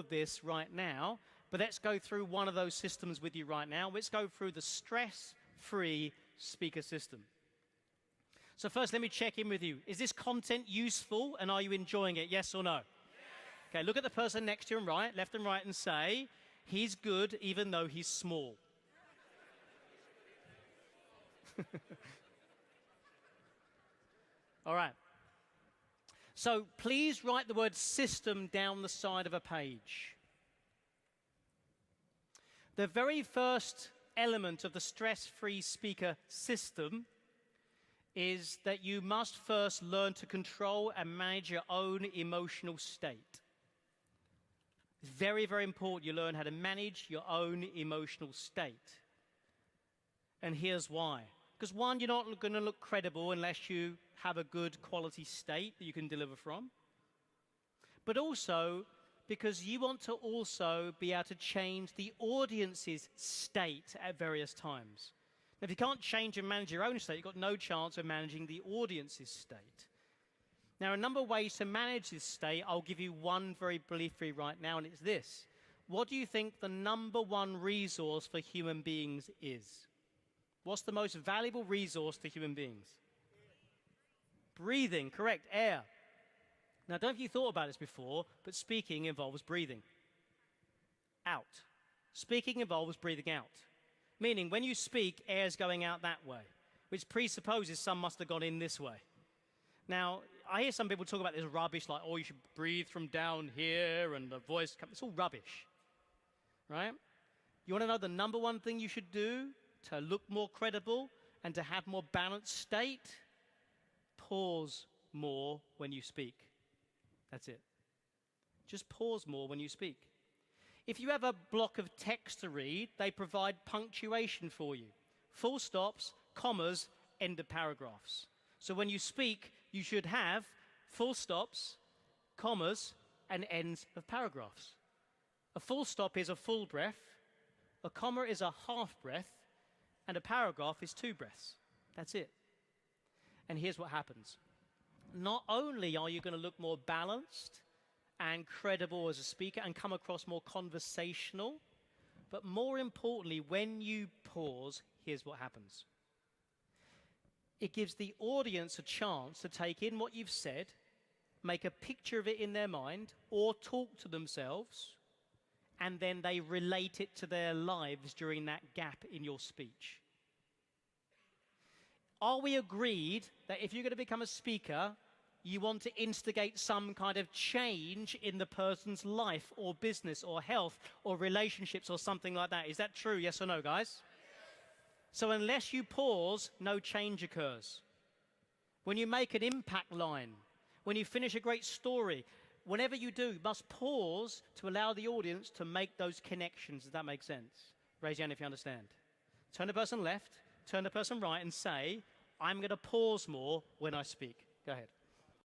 of this right now, but let's go through one of those systems with you right now. Let's go through the stress-free speaker system. So first, let me check in with you. Is this content useful, and are you enjoying it, yes or no? Yes. Okay, look at the person next to you, left and right, and say, he's good even though he's small. All right. So please write the word system down the side of a page. The very first element of the stress-free speaker system is that you must first learn to control and manage your own emotional state. It's very, very important you learn how to manage your own emotional state. And here's why. Because one, you're not going to look credible unless you have a good quality state that you can deliver from. But also, because you want to also be able to change the audience's state at various times. Now, if you can't change and manage your own state, you've got no chance of managing the audience's state. Now, a number of ways to manage this state. I'll give you one very briefly right now, and it's this. What do you think the number one resource for human beings is? What's the most valuable resource to human beings? Breathing, correct, air. Now, don't know if you thought about this before, but speaking involves breathing out. Speaking involves breathing out. Meaning, when you speak, air's going out that way, which presupposes some must have gone in this way. Now, I hear some people talk about this rubbish, like, oh, you should breathe from down here, and the voice comes. It's all rubbish, right? You want to know the number one thing you should do to look more credible and to have more balanced state? Pause more when you speak. That's it. Just pause more when you speak. If you have a block of text to read, they provide punctuation for you. Full stops, commas, end of paragraphs. So when you speak, you should have full stops, commas, and ends of paragraphs. A full stop is a full breath, a comma is a half breath, and a paragraph is 2 breaths. That's it. And here's what happens. Not only are you going to look more balanced and credible as a speaker and come across more conversational, but more importantly, when you pause, here's what happens. It gives the audience a chance to take in what you've said, make a picture of it in their mind, or talk to themselves, and then they relate it to their lives during that gap in your speech. Are we agreed that if you're going to become a speaker, you want to instigate some kind of change in the person's life or business or health or relationships or something like that? Is that true, yes or no, guys? So unless you pause, no change occurs. When you make an impact line, when you finish a great story, whenever you do, you must pause to allow the audience to make those connections. Does that make sense? Raise your hand if you understand. Turn the person left, turn the person right, and say, I'm going to pause more when I speak. Go ahead.